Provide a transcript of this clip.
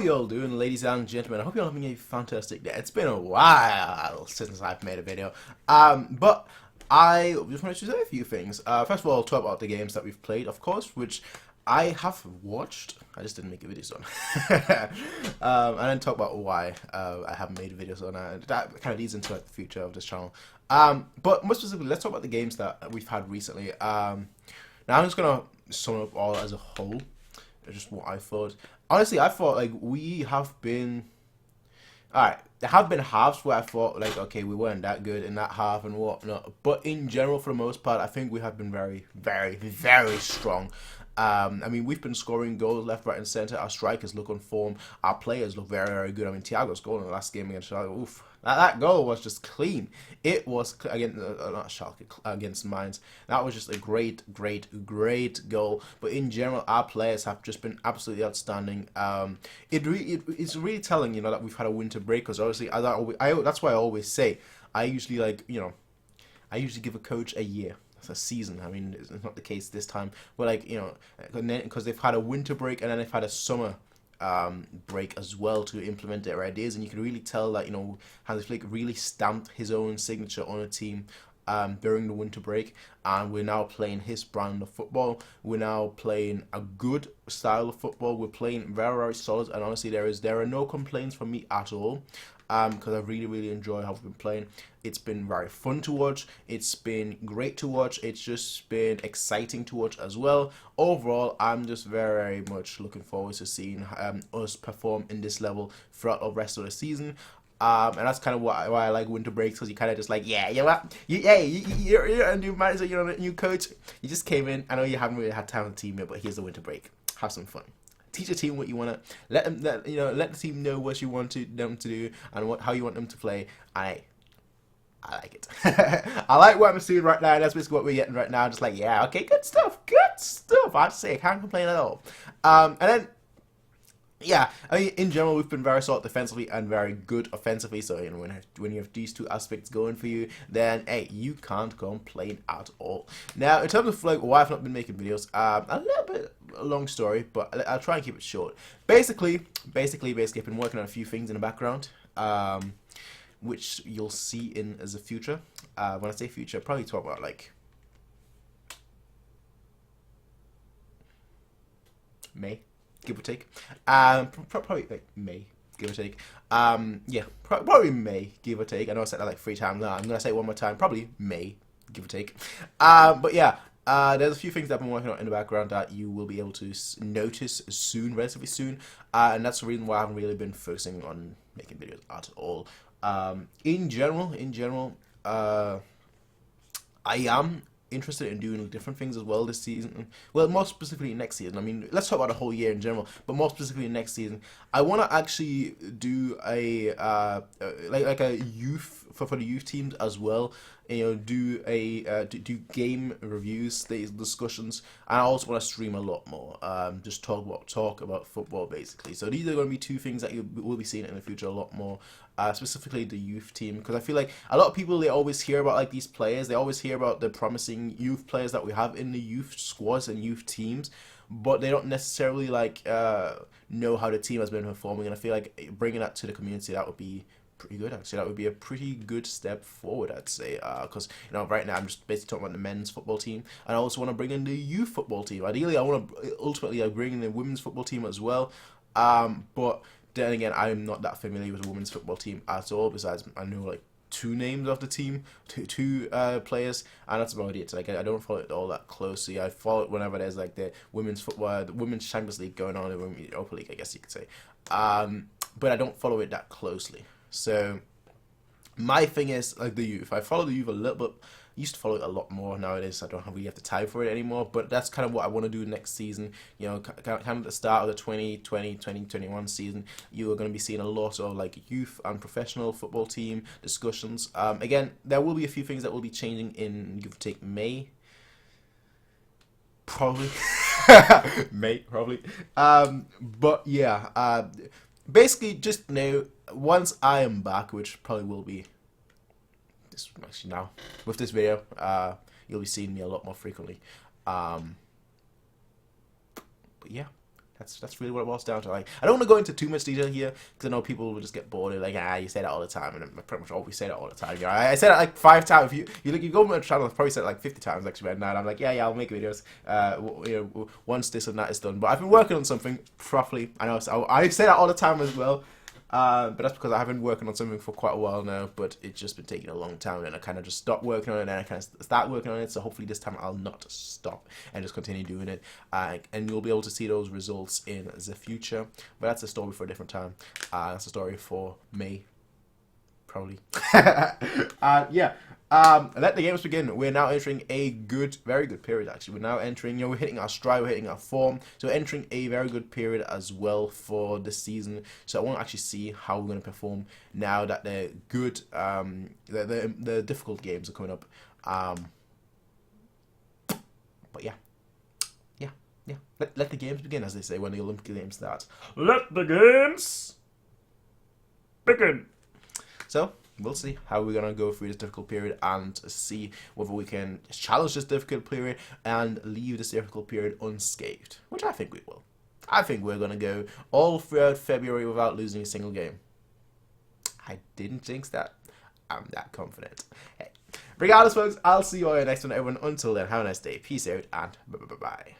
How you all doing, ladies and gentlemen? I hope you're having a fantastic day. It's been a while since I've made a video, but I just wanted to say a few things. First of all, talk about the games that we've played, of course, which I have watched. I just didn't make a video on. And then talk about why I haven't made videos on. That kind of leads into like, the future of this channel. But more specifically, let's talk about the games that we've had recently. Now I'm just gonna sum up all as a whole. Just what I thought. Honestly, I thought like we have been. Alright, there have been halves where I thought like, okay, we weren't that good in that half and whatnot. But in general, for the most part, I think we have been very, very, very strong. I mean, we've been scoring goals left, right, and centre. Our strikers look on form. Our players look very, very good. I mean, Thiago's goal in the last game against Schalke, oof. That goal was just clean. It was against not Schalke, against Mainz. That was just a great, great, great goal. But in general, our players have just been absolutely outstanding. It's really telling, you know, that we've had a winter break. Because obviously, that's why I always say I usually I usually give a coach a year. A season. I mean, it's not the case this time, but like, you know, because they've had a winter break and then they've had a summer break as well to implement their ideas, and you can really tell that, you know, Hansi Flick really stamped his own signature on a team during the winter break, and we're now playing his brand of football. We're now playing a good style of football. We're playing very, very solid, and honestly, there are no complaints from me at all. Because I really, really enjoy how we've been playing. It's been very fun to watch. It's been great to watch. It's just been exciting to watch as well. Overall, I'm just very, very much looking forward to seeing us perform in this level throughout the rest of the season. And that's kind of why I like winter breaks, because you kind of just like, yeah, you know what? You're a new manager, you're a new coach. You just came in. I know you haven't really had time on the team yet, but here's the winter break. Have some fun. Teach the team what you want to let them. Let the team know what you want them to do and how you want them to play. I like it. I like what I'm seeing right now. That's basically what we're getting right now. Just like, yeah, okay, good stuff, good stuff. I'd say I can't complain at all. And then. Yeah, I mean, in general, we've been very solid defensively and very good offensively. So, you know, when you have these two aspects going for you, then hey, you can't complain at all. Now, in terms of like why I've not been making videos, a little bit a long story, but I'll try and keep it short. Basically, I've been working on a few things in the background, which you'll see in as a future. When I say future, I'll probably talk about like May. Give or take. Probably like May, give or take. Yeah, probably May, give or take. I know I said that like 3 times now. I'm gonna say it one more time. Probably May, give or take. But yeah, there's a few things that I've been working on in the background that you will be able to notice soon, relatively soon. And that's the reason why I haven't really been focusing on making videos at all. In general, I am interested in doing different things as well this season. Well, more specifically next season. I mean, let's talk about the whole year in general, but more specifically next season, I want to actually do a like a youth for the youth teams as well. You know, do game reviews, these discussions, and I also want to stream a lot more. Just talk about football basically. So these are going to be two things that you will be seeing in the future a lot more. Specifically the youth team, because I feel like a lot of people, they always hear about like these players, they always hear about the promising youth players that we have in the youth squads and youth teams, but they don't necessarily like know how the team has been performing. And I feel like bringing that to the community, that would be pretty good actually. That would be a pretty good step forward, I'd say, because you know, right now I'm just basically talking about the men's football team, and I also want to bring in the youth football team. Ideally, I want to ultimately bring in the women's football team as well, but then again, I'm not that familiar with the women's football team at all. Besides, I know like 2 names of the team, two players, and that's about it. Like I don't follow it all that closely. I follow it whenever there's like the women's football, the women's Champions League going on, the women's Europa League, I guess you could say. But I don't follow it that closely. So my thing is like the youth. I follow the youth a little bit. Used to follow it a lot more. Nowadays I don't really have the time for it anymore, but that's kind of what I want to do next season. You know, kind of at the start of the 2020-2021 season, you are going to be seeing a lot of like youth and professional football team discussions. Again, there will be a few things that will be changing in, give or take, May, probably. May, probably. But yeah, basically just know, once I am back, which probably will be actually now with this video, you'll be seeing me a lot more frequently. But yeah, That's really what it boils down to. Like, I don't want to go into too much detail here because I know people will just get bored. Like, you say that all the time, and I pretty much always say that all the time. You know, I say that like 5 times. If you go on my channel, I've probably said it like 50 times actually right now. And I'm like, yeah, I'll make videos. You know, once this and that is done. But I've been working on something properly. I know I say that all the time as well. But that's because I have been working on something for quite a while now, but it's just been taking a long time, and I kind of just stopped working on it, and then I kind of start working on it, so hopefully this time I'll not stop and just continue doing it, and you'll be able to see those results in the future, but that's a story for a different time. That's a story for May, probably. Yeah. Let the games begin. We're now entering a very good period actually. We're now entering, we're hitting our stride, we're hitting our form. So we're entering a very good period as well for this season. So I want to actually see how we're going to perform now that the good, the difficult games are coming up. But yeah. Let the games begin, as they say when the Olympic Games start. Let the games begin. So we'll see how we're going to go through this difficult period and see whether we can challenge this difficult period and leave this difficult period unscathed, which I think we will. I think we're going to go all throughout February without losing a single game. I didn't jinx that. I'm that confident. Hey, regardless, folks, I'll see you all in the next one, everyone. Until then, have a nice day. Peace out and bye-bye.